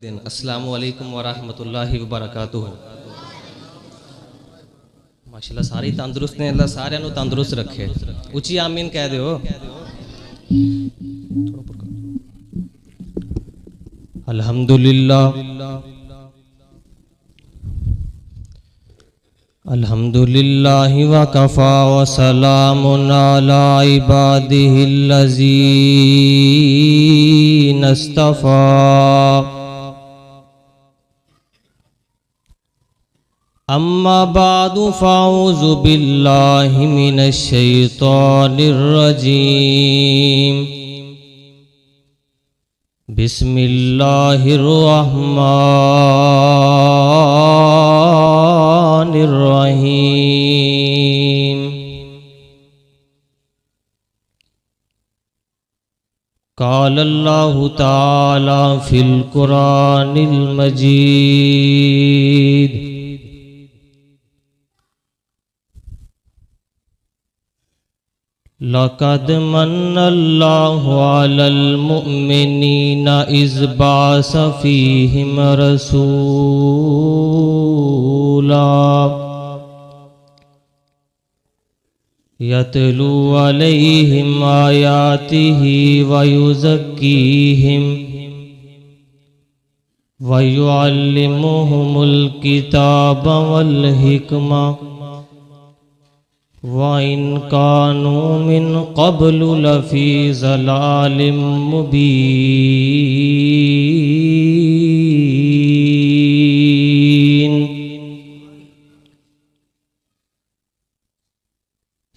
السلام علیکم ورحمۃ اللہ وبرکاتہ۔ ماشاءاللہ ساری تندرست نے، اللہ سارے نو تندرست رکھے۔ اچھی آمین کہہ دیو۔ الحمدللہ الحمدللہ وکفا وسلام علی عبادہ الذین اصطفیٰ۔ اما بعد فاعوذ باللہ من الشیطان الرجیم۔ بسم اللہ الرحمن الرحیم۔ قال اللہ تعالی فی القرآن المجید۔ لقد من اللہ علی المؤمنین اذ بعث فیہم رسولا یتلو علیہم آیاتہ ویزکیہم ویعلمہم الکتاب والحکمہ وَإِن كَانُوا مِن قَبْلُ لَفِي ضَلَالٍ مُبِينٍ۔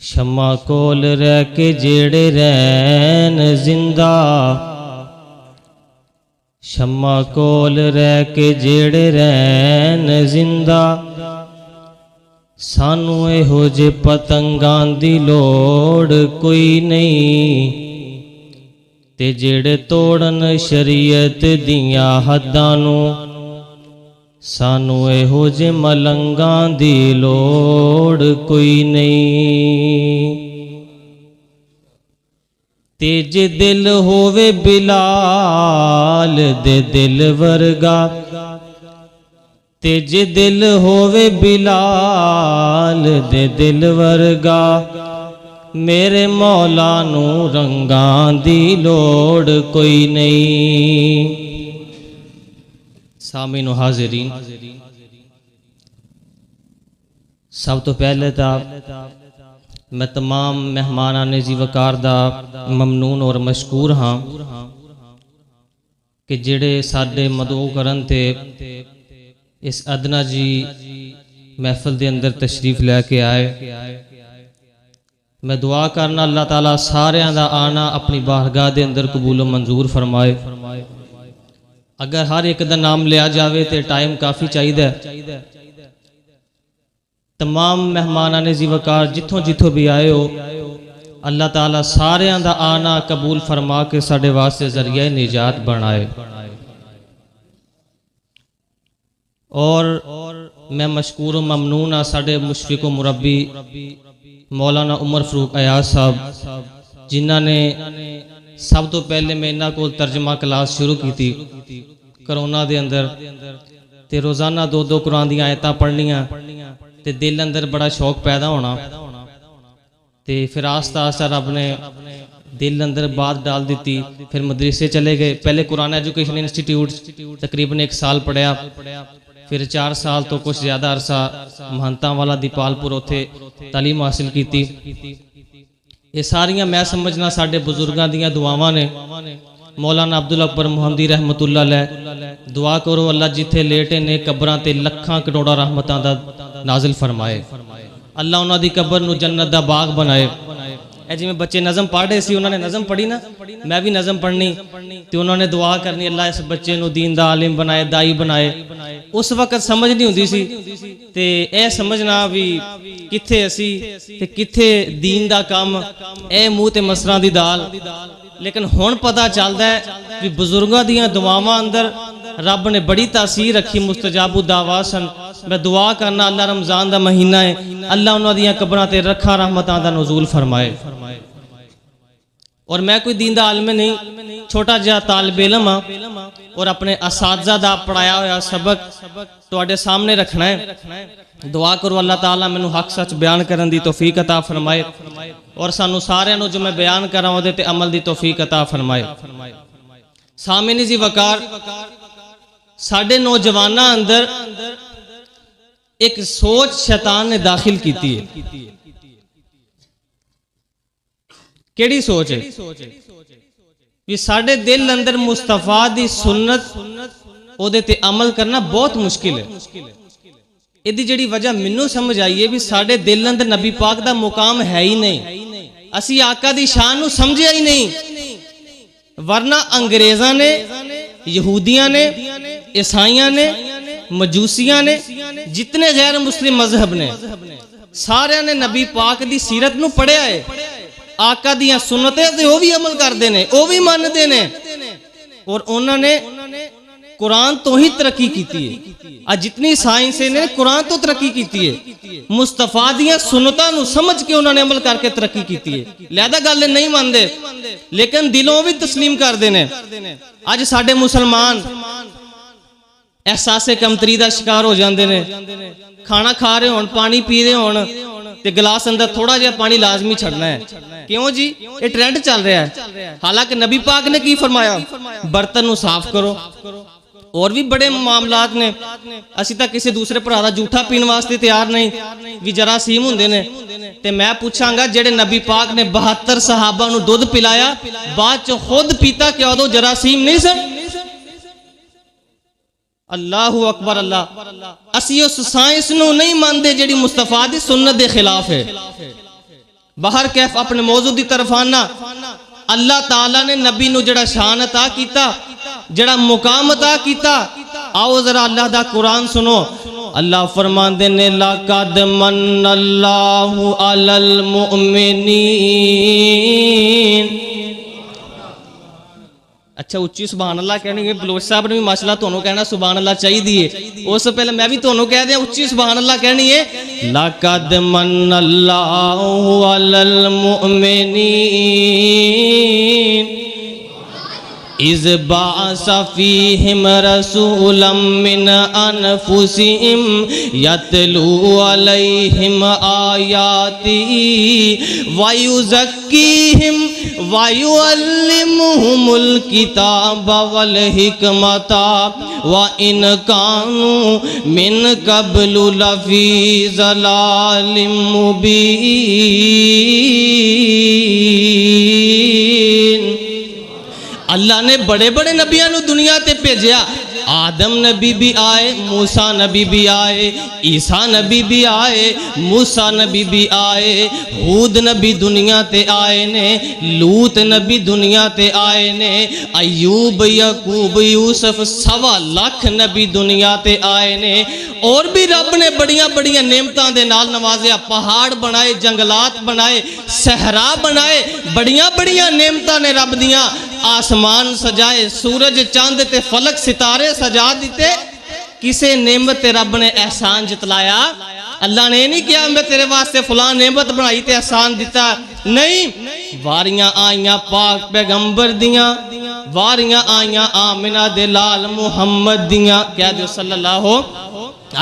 شمع کول رہ کے جیڑے رہن زندہ، شمع کول رہ کے جیڑے رہن زندہ، سانو ایہو جے پتنگاں دی لوڑ کوئی نہیں، تے جیڑے توڑن شریعت دیاں حداں نو، سانو ایہو جے ملنگاں دی لوڑ کوئی نہیں۔ تے جے دل ہووے بلال دے دل ورگا، تے جے دل ہووے بلال دے دل ورگا، میرے مولا نو رنگاں دی لوڑ کوئی نہیں۔ سامعین و حاضرین، سب تو پہلے تا میں تمام مہمانان نزی وقار دا ممنون اور مشکور ہاں کہ جڑے ساڈے مدعو کرن تے اس ادنا جی محفل دے اندر تشریف لے کے آئے۔ میں دعا کرنا اللہ تعالیٰ سارے دا آنا اپنی بارگاہ دے اندر قبول و منظور فرمائے۔ اگر ہر ایک دا نام لیا جاوے تے ٹائم کافی چاہیے۔ تمام مہمانان نزی وقار جتھوں جتھوں بھی آئے ہو، اللہ تعالیٰ سارے دا آنا قبول فرما کے ساڈے واسطے ذریعہ نجات بنائے۔ اور میں مشکور و ممنون ہاں ساڈے مشفق و مربی مولانا عمر فاروق ایاز صاحب، جنہاں نے سب تو پہلے میں انہاں کو ترجمہ کلاس شروع کی تھی کرونا دے اندر، تے روزانہ دو دو قرآن دی آیتاں پڑھنیاں، تے دل اندر بڑا شوق پیدا ہونا، تے پھر آہستہ آہستہ رب نے دل اندر بات ڈال دیتی۔ پھر مدرسے چلے گئے، پہلے قرآن ایجوکیشن انسٹیٹیوٹ تقریباً 1 سال پڑھیا، پھر 4 سال تو کچھ زیادہ عرصہ مہنتاں والا دیپال پور اتھے تعلیم حاصل کیتی۔ یہ ساریاں میں سمجھنا ساڈے بزرگاں دیاں دعاواں نے۔ مولانا عبداللہ اکبر محمدی رحمت اللہ علیہ دعا کرو اللہ جتھے لیٹے نے قبراں تے لکھاں کروڑاں رحمتاں دا نازل فرمائے، اللہ انہاں دی قبر نو جنت دا باغ بنائے۔ اے جی میں بچے نظم پڑھ رہے سی، انہوں نے نظم پڑھی نا، میں بھی نظم پڑھنی، تے انہوں نے دعا کرنی اللہ اس بچے نو دین دا عالم بنائے، دائی بنائے۔ اس وقت سمجھ نہیں ہوندی سی، تے اے سمجھنا بھی کتھے اسی تے کتھے دین دا کام، اے منہ تے مسراں دی دال۔ لیکن ہن پتہ چلدا ہے کہ بزرگاں دیاں دعاواں اندر رب نے بڑی تاثیر رکھی، مستجاب الدعوات سن۔ میں دعا کرنا اللہ رمضان دا مہینہ ہے، اللہ انہاں دیاں قبراں تے رکھا رحمتاں دا نزول فرمائے۔ اور میں کوئی دین دا عالم نہیں، چھوٹا جہا طالب علم ہاں، اور اپنے اساتذہ دا پڑھایا ہوا سبق تواڈے سامنے رکھنا ہے۔ دعا کرو اللہ تعالیٰ مینوں حق سچ بیان کرن دی توفیق عطا فرمائے، اور سانو سارے نو جو میں بیان کر رہا ہوں دے تے عمل دی توفیق عطا فرمائے۔ سامعین جی وقار، ساڈے نوجواناں اندر ایک سوچ شیطان نے داخل کیتی ہے۔ کیڑی سوچ ہے؟ کہ ساڈے دل اندر مصطفیٰ دی سنت او دے تے عمل کرنا بہت مشکل ہے۔ ایدی جڑی وجہ منوں سمجھ آئی ہے بھی ساڈے دل اندر نبی پاک دا مقام ہے ہی نہیں، اسی آقا دی شان نو سمجھیا ہی نہیں، ورنہ انگریزاں نے، یہودیاں نے، عیسائیاں نے، مجوسیاں نے، جتنے غیر مسلم مذہب نے، سارے نے نبی پاک دی سیرت نو پڑھیا ہے، آقا دیاں سنتیں تے وہ بھی عمل کردے نے، وہ بھی مانتے نے، اور انہوں نے قرآن تو ہی ترقی کیتی ہے۔ آج جتنی سائنسیں نے قرآن تو ترقی کیتی ہے، مصطفیٰ دیاں سنتاں نو سمجھ کے انہوں نے عمل کر کے ترقی کیتی ہے، لہذا گل نہیں ماندے لیکن دلوں بھی تسلیم کر دینے۔ آج ساڈے مسلمان احساس کمتری دا شکار ہو جاندے نے، کھانا کھا رہے ہون، پانی پی رہے ہون تے گلاس اندر تھوڑا جہا پانی لازمی چھڑنا ہے، کیوں جی؟ یہ ٹرینڈ چل رہا ہے، حالانکہ نبی پاک نے کی فرمایا؟ برتن نو صاف کرو۔ اور بھی بڑے معاملات نے، اسی تک کسی دوسرے پر آدھا جھوٹا پین واسطے تیار نہیں، بھی جراثیم ہوندے نے، تے میں پوچھاں گا جڑے نبی پاک نے 72 صحابہ نو دودھ پلایا، بعد چ خود پیتا کہ ادو جراثیم نہیں سن؟ اللہ اکبر اللہ، اسی اس سائنس نو نہیں ماندے جڑی مصطفیٰ دی سنت دے خلاف ہے۔ باہر کیف اپنے موضوع دی طرف آنا، اللہ تعالیٰ نے نبی نو جڑا شان عطا کیتا، جڑا مقام عطا کیتا، آؤ ذرا اللہ دا قرآن سنو۔ اللہ فرماندے نے لَقَدْ مَنَّ اللَّهُ عَلَى الْمُؤْمِنِينَ۔ اچھا اچھی سبحان اللہ کہنے گے، بلوچ صاحب نے بھی ماشاءاللہ تونوں کہنا سبحان اللہ چاہی دیئے، اس سے پہلے میں بھی تونوں کہہ دیا اچھی سبحان اللہ کہنی ہے۔ لَقَدْ مَنَّ اللَّهُ عَلَى الْمُؤْمِنِينَ اِذْ بَعَثَ فِيهِمْ رَسُولًا مِّنْ أَنفُسِهِمْ يَتْلُو عَلَيْهِمْ آيَاتِهِ وَيُزَكِّيهِمْ وَيُعَلِّمُهُمُ الْكِتَابَ وَالْحِكْمَةَ وَإِنْ كَانُوا مِنْ قَبْلُ لَفِي ضَلَالٍ مُبِينٍ۔ اللہ نے بڑے بڑے نبیوں نے دنیا تے بھیجیا، آدم نبی بھی آئے، موسیٰ نبی بھی آئے، عیسیٰ نبی بھی آئے، موسیٰ نبی بھی آئے، ہود نبی دنیا تے آئے نے، لوط نبی دنیا تے آئے نے، ایوب، یعقوب، یوسف، 1.25 لاکھ نبی دنیا تے آئے نے، اور بھی رب نے بڑیاں بڑیاں نعمتاں دے نال نوازیا، پہاڑ بنائے، جنگلات بنائے، صحرا بنائے، بڑیاں بڑیاں نعمتاں نے رب دیاں، آسمان سجائے، سورج چاند تے فلک ستارے سجا دیتے، کسے نعمت رب نے احسان جتلایا؟ اللہ نے نہیں کیا میں تیرے واسطے فلاں نعمت بنائی تے احسان دیتا، نہیں، واریاں آئیاں پاک پیغمبر دیاں، واریاں آئیاں آمنہ دے لال محمد دیاں، کیا دیو صلی اللہ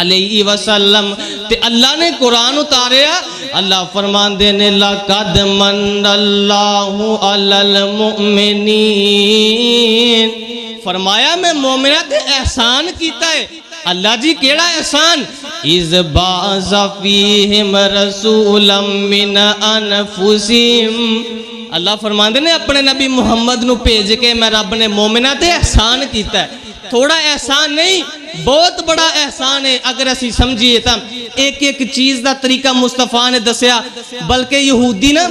علیہ وسلم، تے اللہ نے قرآن اتاریا، اللہ فرمان دینے لَقَدْ مَنَّ اللَّهُ عَلَى الْمُؤْمِنِينَ، فرمایا میں مومنہ تے احسان کیتا ہے۔ اللہ جی کیڑا احسان؟ اِذْ بَعَثَ فِيهِمْ رَسُولًا مِّنْ أَنفُسِهِمْ، اللہ فرمان دینے اپنے نبی محمد نو بھیج کے میں رب نے مومنہ تے احسان کیتا ہے، تھوڑا احسان نہیں، بہت بڑا احسان ہے۔ اگر اسی سمجھئے تا ایک ایک چیز دا طریقہ مصطفیٰ نے دسیا، بلکہ یہودی نا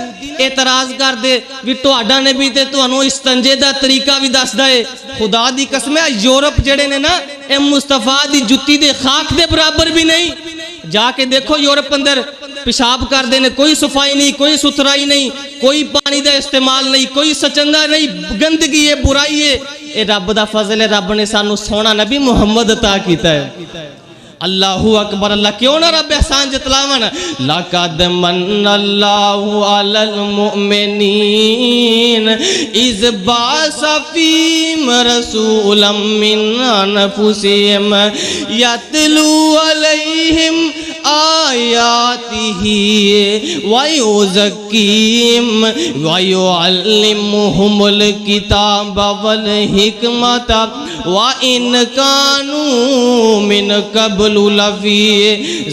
اعتراض کر دے بھی تو آڈا نبی تے تو انہوں استنجے دا طریقہ بھی دس دائے، خدا دی قسم ہے یورپ جڑے نے نا اے مصطفیٰ دی جتی دے خاک دے برابر بھی نہیں، جا کے دیکھو یورپ اندر پیشاب کر دینے، کوئی صفائی نہیں، کوئی ستھرائی نہیں، کوئی پانی دا استعمال نہیں، کوئی سچندہ نہیں، گندگی ہے، برائی ہے، اے رب دا فضل ہے، رب نے سانو سونا نبی محمد عطا کیتا ہے۔ اللہ اکبر اللہ، کیوں نہ رب احسان جتلاون؟ لَقَدْ مَنَّ اللَّهُ عَلَى الْمُؤْمِنِينَ اِذْ بَعَثَ فِيهِمْ رَسُولًا مِّنْ أَنفُسِهِمْ يَتْلُو عَلَيْهِمْ آيَاتِهِ وَيُزَكِّيهِمْ وَيُعَلِّمُهُمُ الْكِتَابَ وَالْحِكْمَةَ وَإِنْ كَانُوا مِنْ قَبْلُ لَفِي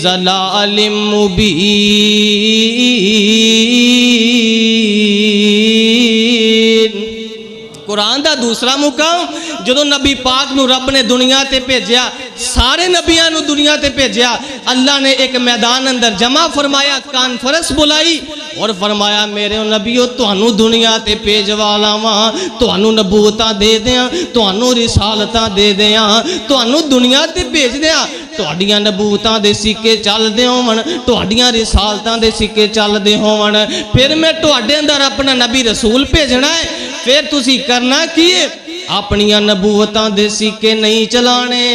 ضَلَالٍ مُبِينٍ۔ قرآن دا دوسرا مقام، جدو نبی پاک نو رب نے دنیا تے بھیجیا، سارے نبیاں نو دنیا تے بھیجیا، اللہ نے ایک میدان اندر جمع فرمایا، کانفرنس بلائی اور فرمایا میرے نبیو تانوں دنیا تے بھیجوالا واں، تانوں نبوتاں دے دیاں، تانوں رسالتاں دے دیاں، تانوں دنیا تے بھیج دیاں، تہاڈیاں نبوتاں دے سکے چل دے ہون، تہاڈیاں رسالتاں دے سکے چل دے ہون، پھر میں تہاڈے اندر اپنا نبی رسول بھیجنا ہے، پھر تسی کرنا کیے؟ اپنیاں نبوتاں دے سکے نہیں چلانے،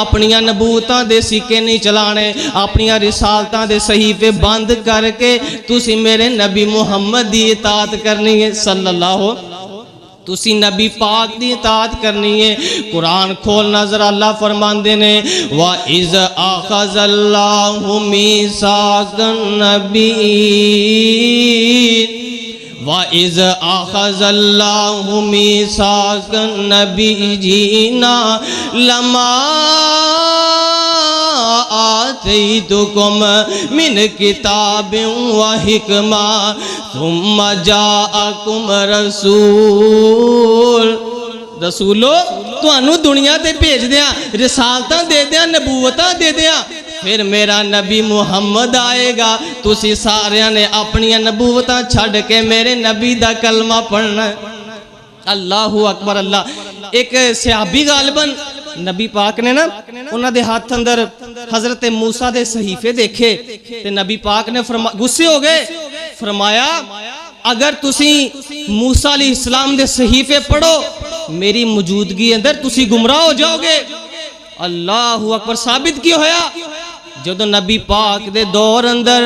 اپنیاں نبوتاں دے سکے نہیں چلانے، اپنیاں رسالتاں دے صحیفے بند کر کے تسی میرے نبی محمد دی اطاعت کرنی ہے صلی اللہ، تسی نبی پاک دی اطاعت کرنی ہے۔ قرآن کھولنا ذرا، اللہ فرماندے نے وَإِذْ أَخَذَ اللَّهُ مِيثَاقَ النَّبِيِّينَ وَإِذْ أَخَذَ اللَّهُ مِيثَاقَ النَّبِيِّينَ لَمَا آتَيْتُكُم مِّن كِتَابٍ وَحِكْمَةٍ ثُمَّ جَاءَكُمْ رسولو تانوں دنیا تے بھیج دیاں، رسالتاں دے دیاں، نبوتاں دے دیاں، پھر میرا نبی محمد آئے گا، تسی ساریاں نے اپنی نبوتاں چھڑ کے میرے نبی دا کلمہ پڑھنا ہے۔ اللہ اکبر اللہ۔ ایک صحابی غالباً نبی پاک نے نا انہاں دے ہاتھ اندر حضرت موسیٰ دے صحیفے دیکھے تے نبی پاک نے غصے ہو گئے، فرمایا اگر تسی موسیٰ علیہ السلام دے صحیفے پڑھو میری موجودگی اندر تسی گمراہ ہو جاؤ گے۔ اللہ اکبر۔ ثابت کی ہویا؟ جدو نبی پاک دے دور اندر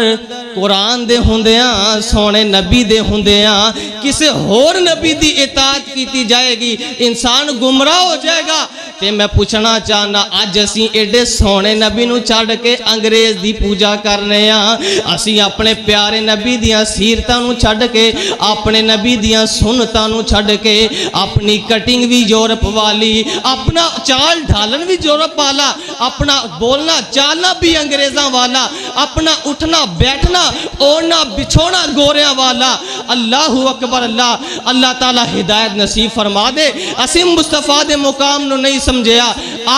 قرآن دے ہوندیاں، سونے نبی دے ہوندیاں کسے ہور نبی دی اطاعت کیتی جائے گی، انسان گمراہ ہو جائے گا۔ تے میں پوچھنا چاہنا آج اسی ایڈے سونے نبی نو چھڑ کے انگریز دی پوجا کرنے ہاں، اسی اپنے پیارے نبی دیاں سیرتاں نو چھڑ کے، اپنے نبی دیاں سنتاں نو چھڑ کے، اپنی کٹنگ بھی یورپ والی، اپنا چال ڈھالن بھی یورپ والا، اپنا بولنا چالنا بھی انگریزاں والا، اپنا اٹھنا بیٹھنا اوڑنا بچھونا گوریاں والا۔ اللہ اکبر اللہ۔ اللہ تعالیٰ ہدایت نصیب فرما دے۔ اسی مصطفیٰ دے مقام نو نہیں سمجھیا،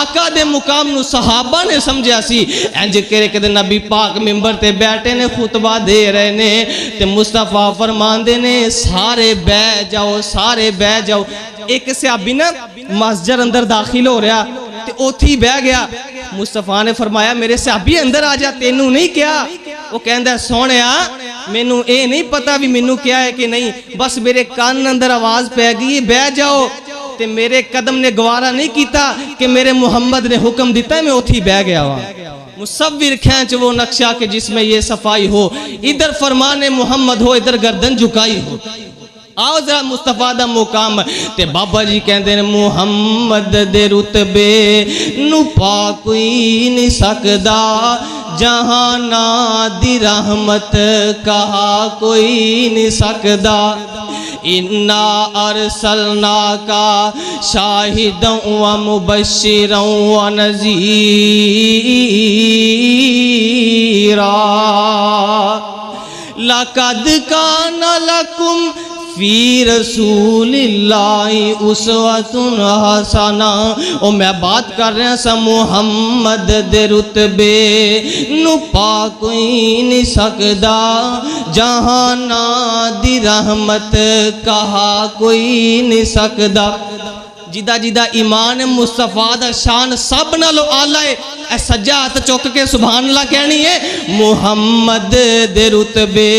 آقا دے مقام نو صحابہ نے سمجھیا سی۔ انج کرے کہ نبی پاک ممبر تے بیٹھے نے خطبہ دے رہے نے تے مصطفیٰ فرماندے نے سارے بہ جاؤ، سارے بہ جاؤ۔ ایک صحابی نا مسجد اندر داخل ہو رہا تے اوتھی بہ گیا، مصطفیٰ نے فرمایا میرے صحابی اندر آ جا، تینوں نہیں کیا؟ وہ کہندا ہے سونیا مینوں اے نہیں پتا بھی مینوں کیا ہے کہ نہیں، بس میرے کان اندر آواز پہ گئی بہ جاؤ، تے میرے قدم نے گوارا نہیں کیتا کہ میرے محمد نے حکم دیتا ہے میں اوتھی بہ گیا ہوا۔ مصور کھینچ وہ نقشہ کہ جس میں یہ صفائی ہو، ادھر فرمان محمد ہو ادھر گردن جھکائی ہو۔ آؤ ذرا مصطفیٰ دا مقام تے بابا جی کہندے نے محمد دے رتبے نو پا کوئی نہیں سکدا، جہانا دی رحمت کہا کوئی نہیں سکدا، اِنَّا أَرْسَلْنَاكَ شَاهِدًا وَمُبَشِّرًا وَنَذِيرًا لَقَدْ كَانَ لَكُمْ فی رسول اللہ اسوۃ حسنہ۔ او میں بات کر رہا سا محمد دے رتبے نو پا کوئی نہیں سکدا، جہانا دی رحمت کہا کوئی نہیں سکدا۔ جدہ جدہ ایمان مصطفیٰ دا شان سب نالو آلہ ہے، اے سجا ہاتھ چوک کے سبحان اللہ کہنی ہے۔ محمد دے رتبے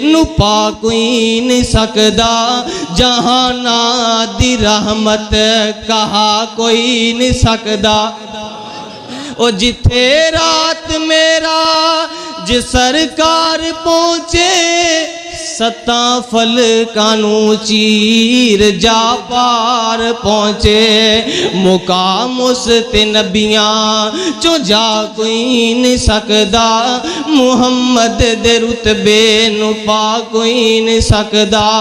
نو پا کوئی نہیں سکدا، جہانا دی رحمت کہا کوئی نہیں سکدا۔ او جتھے رات میرا جس سرکار پہنچے ستاں فلکانوں چیر جا پار پہنچے مقام اس تے نبیاں چو جا کوئی نہیں سکدا محمد دے رتبے نو پا کوئی نہیں سکدا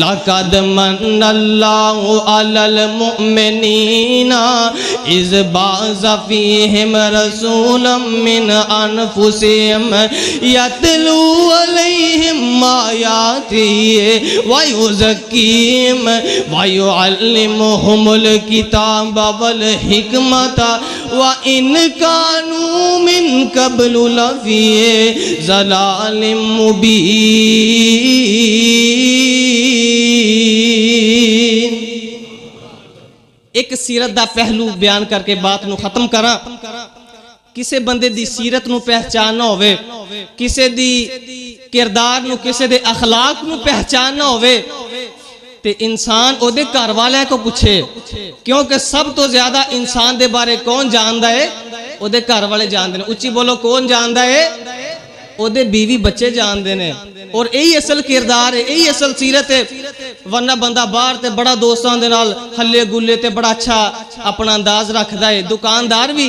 لقد من اللہ علی المؤمنین اذ بعث فیہم رسولا من انفسہم یتلو علیہم آیاتہ وَيُزَكِّيهِمْ وَيُعَلِّمُهُمُ الْكِتَابَ وَالْحِكْمَةَ وَإِنْ كَانُوا مِنْ قَبْلُ لَفِي ضَلَالٍ مُبِينٍ۔ ایک سیرت دا پہلو بیان کر کے بات نو ختم کراں۔ کسے بندے دی سیرت نو پہچاننا ہوئے، کسے دی کردار نو، کسے دے اخلاق نو پہچاننا ہوئے تے انسان او دے گھر والے کو پوچھے، کیونکہ سب تو زیادہ انسان دے بارے کون جاندا ہے؟ او دے گھر والے جاندے نے۔ اچھی بولو کون جاندا ہے؟ او دے بیوی بچے جاندے نے۔ اور یہی اصل کردار ہے، یہی اصل سیرت ہے، ورنہ بندہ باہر تے بڑا دوستان دے نال ہلے گلے تے بڑا اچھا اپنا انداز رکھدا ہے، دکاندار بھی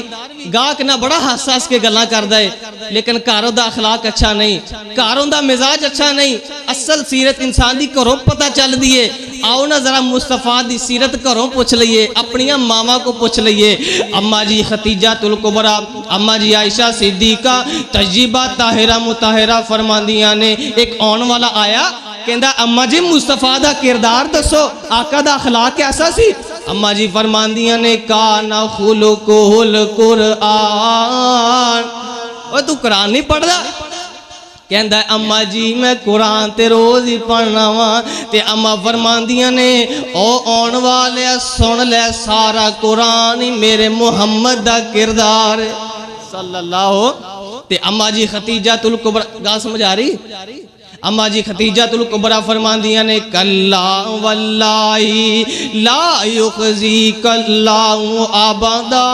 گاہک نہ بڑا حساس کے گلاں کردا ہے، لیکن گھروں دا اخلاق اچھا نہیں، گھروں دا مزاج اچھا نہیں۔ اصل سیرت انسان دی گھروں پتہ چل دیئے۔ آؤ نا ذرا مصطفیٰ دی سیرت گھروں پوچھ لئیے، اپنیاں ماما کو پوچھ لئیے۔ اما جی خدیجہ الکبریٰ، اما جی عائشہ صدیقہ طیبہ طاہرہ مطہرہ فرماندیاں نے، ایک آن والا آیا کہندا اما جی مصطفیٰ دا کردار دسو، آقا دا اخلاق کیسا سی؟ اما جی فرماندیاں نے کانا خلقہ القرآن۔ اور تو قرآن نہیں پڑھ دا؟ کہندا ہے اما جی میں قرآن تے روز ہی پڑھنا ہوا تے اما فرماندیاں نے او آن والے سن لے سارا قرآن ہی میرے محمد دا کردار صلی اللہ تے اما جی خدیجہ الکبریٰ گال سمجھ آ رہی؟ اما جی خدیجہ الکبریٰ فرماندیاں نے کلا واللہ لا یخزیک اللہ ابدا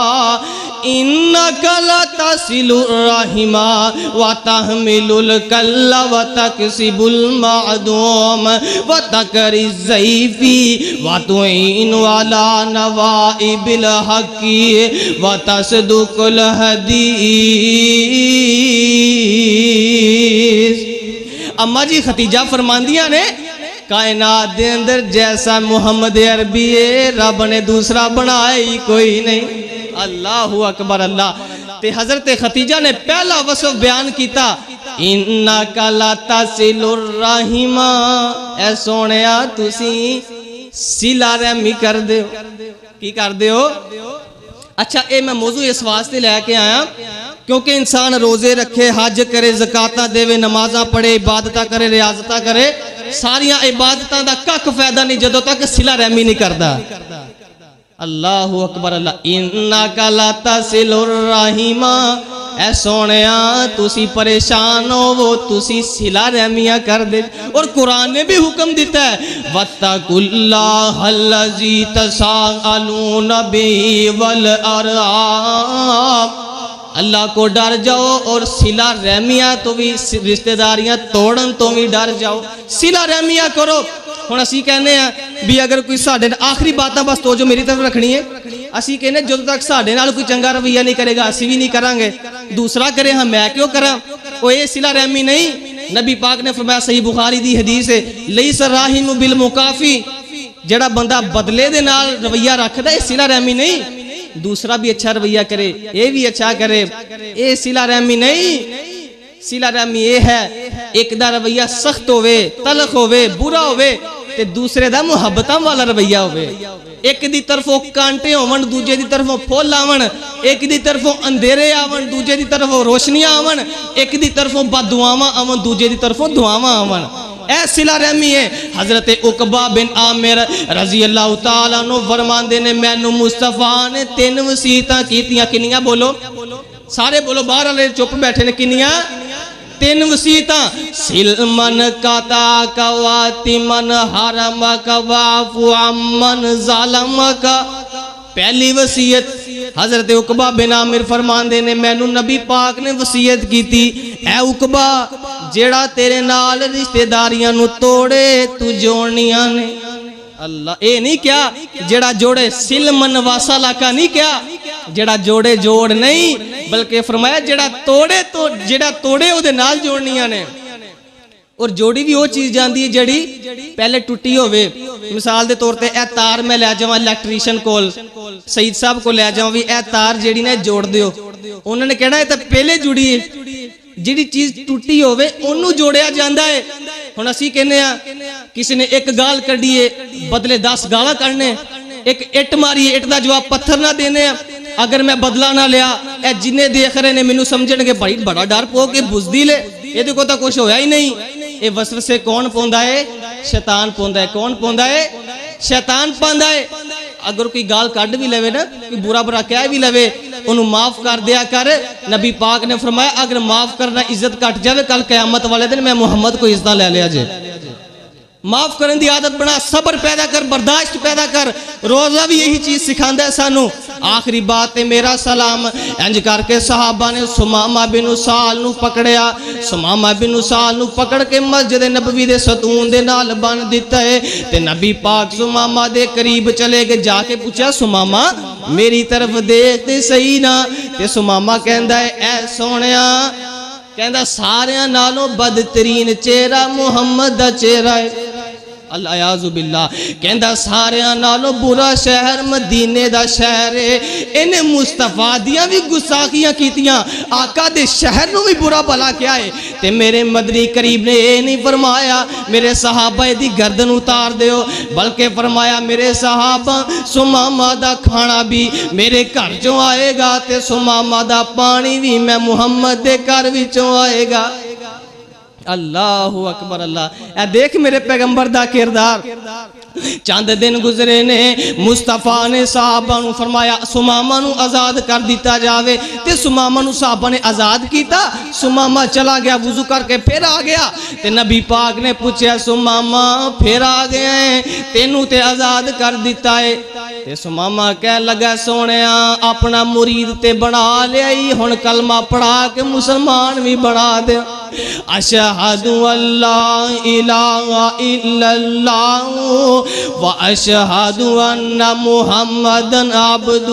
انک لتصل الرحم وتحمل الکل وتکسب المعدوم وتقری الضیف وتعین علی نوائب الحق وتصدق الحدیث۔ اما جی خدیجہ فرماندیاں نے کائنات دے اندر جیسا محمد عربی رب نے دوسرا بنایا ہی کوئی نہیں۔ اللہ اکبر اللہ۔ تے حضرت خدیجہ نے پہلا وصف بیان کیتا انکا لتصل الرحم، اے سونیا تسی صلہ رحمی کر دے ہو۔ کی کر دے ہو؟ اچھا اے میں موضوع اس واسطے لے کے آیا کیونکہ انسان روزے رکھے، حج کرے، زکاتاں دے، نمازاں پڑھے، عبادتاں کرے، ریاضتاں کرے، ساریاں عبادتاں دا کک فائدہ نہیں جدوں تک صلہ رحمی نہیں کردا۔ اللہ اکبر اللہ۔ انکا لتصل الرحم، اے سونیا تسی پریشان ہو تسی صلہ رحمیاں کر دے۔ اور قرآن نے بھی حکم دیتا ہے وَاتَّقُوا اللَّهَ الَّذِي تَسَاءَلُونَ بِهِ وَالْأَرْحَامَ، اللہ کو ڈر جاؤ اور صلہ رحمیاں تو بھی رشتہ داریاں توڑن تو بھی ڈر جاؤ، صلہ رحمیاں کرو۔ ہن اسی کہنے ہیں بھی اگر کوئی ساڈے آخری باتاں بس تو جو میری طرف رکھنی ہے، اسی کہنے جدوں تک ساڈے نال کوئی چنگا رویہ نہیں کرے گا اسی بھی نہیں کریں گے، دوسرا کرے ہم میں کیوں کراں؟ وہ یہ صلہ رحمی نہیں۔ نبی پاک نے فرمایا صحیح بخاری دی حدیث ہے لیس الراحم بالمکافی، جڑا بندہ بدلے دے نال رویہ رکھدا ہے صلہ رحمی نہیں۔ دوسرا بھی اچھا رویہ کرے، یہ بھی اچھا کرے، یہ صلہ رحمی نہیں۔ صلہ رحمی یہ ہے ایک دا رویہ سخت ہوئے، تلخ ہوئے، برا ہوئے تے دوسرے دا محبتاں والا رویہ ہوئے۔ ایک دی طرفوں کانٹے ہوون، دوجے دی طرفوں پھول آون، ایک دی طرفوں اندھیرے آون، دوجے دی طرفوں روشنیاں آون، ایک دی طرفوں بددعاواں آون، دوجے دی طرفوں دعاواں آون۔ اے صلہ رحمی ہے۔ حضرت عقبہ بن عامر رضی اللہ تعالیٰ عنہ فرماندے نے مینوں مصطفیٰ نے 3 وصیتاں کیتیاں، کنیاں بولو؟ سارے بولو، باہر والے چپ بیٹھے نے، کنیاں؟ 3 وصیتاں سلمن کاتا کواتمن حرم کا وعفو عمن ظالم کا۔ پہلی وصیت حضرت عقبہ بن عامر فرماندے نے مینوں نبی پاک نے وصیت کیتی اے عقبہ جیڑا تیرے نال رشتہ داریاں نو توڑے تو جوڑنیاں نے اللہ اے نہیں کیا جیڑا جوڑے سلمن واسالہ کا نہیں کیا جیڑا جوڑے جوڑ نہیں بلکہ فرمایا جیڑا توڑے او دے نال جوڑنیاں نے اور جوڑی بھی وہ چیز جاندی ہے جڑی پہلے ٹوٹی ہوئے مثال دے طور تے اے تار میں لے جاواں الیکٹریشن کول سعید صاحب کو لے جاواں بھی اے تار جیڑی نے جوڑ دیو انہوں نے کہنا ہے تے پہلے جڑی ہے جیڑی چیز ٹوٹی ہوئے انہوں جوڑیا جاندہ ہے ہن اسی کہنے ہیں کسی نے ایک گال کڈیے بدلے 10 گالا کرنے ایک اٹ ماری اٹ دا جواب پتھر نہ دینے اگر میں بدلہ نہ لیا اے جنہیں دیکھ رہے نے مینوں سمجھن گے بھائی بڑا ڈر پو کے بزدل ہے یہ دیکھو تا کچھ ہویا ہی نہیں اے وسوسے کون پوندا ہے شیطان پوندا ہے کون پوندا ہے شیطان پوندا ہے اگر کوئی گال کڈ بھی لوے نا کوئی برا برا کہہ بھی لوے انہوں معاف کر دیا کر نبی پاک نے فرمایا اگر معاف کرنا عزت کٹ جاوے کل قیامت والے دن میں محمد کو عزت لے لیا جائے معاف کرن دی عادت بنا صبر پیدا کر برداشت پیدا کر روزہ بھی یہی چیز سکھاندہ ہے سانو آخری بات ہے میرا سلام انج کر کے صحابہ نے سمامہ بن اسال نو پکڑیا سمامہ بن اسال نو پکڑ کے مسجد نبوی دے ستون دے نال بن دیتا ہے تے نبی پاک سمامہ دے قریب چلے گے جا کے پوچھا سمامہ میری طرف دیکھتے صحیح نا تے سمامہ کہندہ ہے اے سونیا کہندہ ساریاں نالوں بدترین چہرہ محمد دا چہرہ ہے اللہ عیاذ باللہ کہندہ ساریاں نالوں برا شہر مدینے دا شہر ہے انہیں مصطفیٰ دیاں بھی گساخیاں کیتیاں آقا دے شہر نو بھی برا بلا کیا ہے تے میرے مدنی قریب نے اے نہیں فرمایا میرے صحابہ دی گردن اتار دیو بلکہ فرمایا میرے صحابہ سمامہ دا کھانا بھی میرے گھر چوں آئے گا تے سمامہ دا پانی بھی میں محمد دے گھر وچوں آئے گا اللہ اکبر اللہ اے دیکھ میرے پیغمبر دا کردار چاند دن گزرے نے مصطفیٰ نے صحابہ نو فرمایا سمامہ نو آزاد کر دیتا جاوے تے سمامہ نو صحابہ نے آزاد کیتا سمامہ چلا گیا وضو کر کے پھر آ گیا تے نبی پاک نے پوچھا سمامہ پھر آ گئے ہیں تینوں تے آزاد کر دیتا ہے تے سمامہ کہہ لگا سونیا اپنا مرید تے بنا لے آئی ہن کلمہ پڑھا کے مسلمان بھی بنا دے اشہد اللہ الہ الا اللہ واشہد ان محمدن عبدہ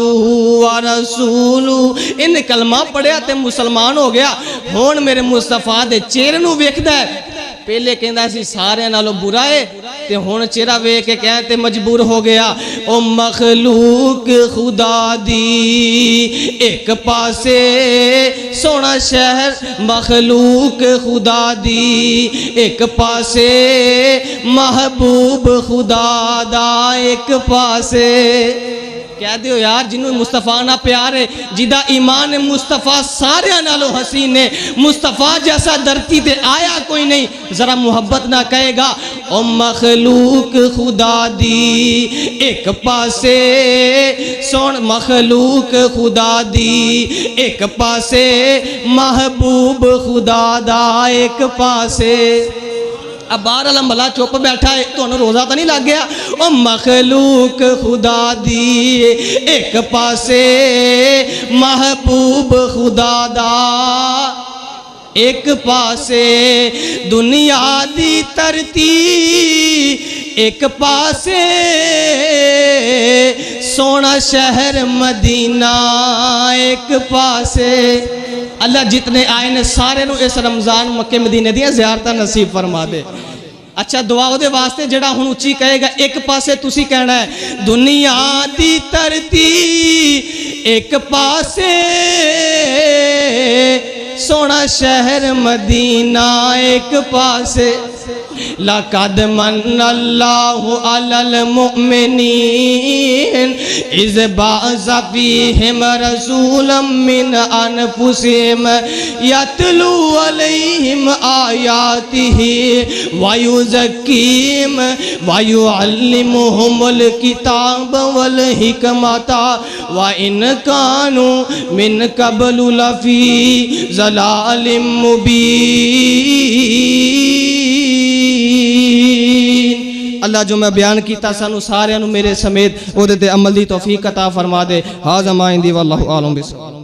ورسولہ ان کلمہ پڑھیا تے مسلمان ہو گیا ہون میرے مصطفیٰ دے چہرے نو ویکھدا ہے پہلے کہندا سی سارے نالوں برا ہے تے ہن چہرہ ویکھ کے کہتے مجبور ہو گیا او مخلوق خدا دی ایک پاسے سونا شہر مخلوق خدا دی ایک پاسے محبوب خدا دا ایک پاسے کہہ دیو یار جنہوں مصطفیٰ نہ پیار ہے جدہ ایمان مصطفیٰ سارے نالو حسین ہے مصطفیٰ جیسا دھرتی تے آیا کوئی نہیں ذرا محبت نہ کہے گا او مخلوق خدا دی ایک پاسے سون مخلوق خدا دی ایک پاسے محبوب خدا دا ایک پاسے اب بہرحال بھلا چپ بیٹھا ہے تو انہوں روزہ تو نہیں لگ گیا او مخلوق خدا دی ایک پاسے محبوب خدا دا ایک پاسے دنیا دی ترتی ایک پاسے سونا شہر مدینہ ایک پاسے اللہ جتنے آئے نے سارے نو اس رمضان مکہ مدینے دیا زیارتہ نصیب فرما دے اچھا دعا دے واسطے جڑا ہن اچھی کہے گا ایک پاسے تسی کہنا ہے دنیا دی ترتی ایک پاسے سونا شہر مدینہ ایک پاسے لَقَدْ مَنَّ اللَّهُ عَلَى الْمُؤْمِنِينَ إِذْ بَعَثَ فِيهِمْ رَسُولًا مِّنْ أَنفُسِهِمْ يَتْلُو عَلَيْهِمْ آيَاتِهِ وَيُزَكِّيهِمْ وَيُعَلِّمُهُمُ الْكِتَابَ وَالْحِكْمَةَ وَإِنْ كَانُوا مِنْ قَبْلُ لَفِي ضَلَالٍ مُبِينٍ اللہ جو میں بیان کیتا سانو سارے میرے سمیت وہ دے عمل دی توفیق عطا فرما دے. ہاذا ما عندی واللہ اعلم بالصواب.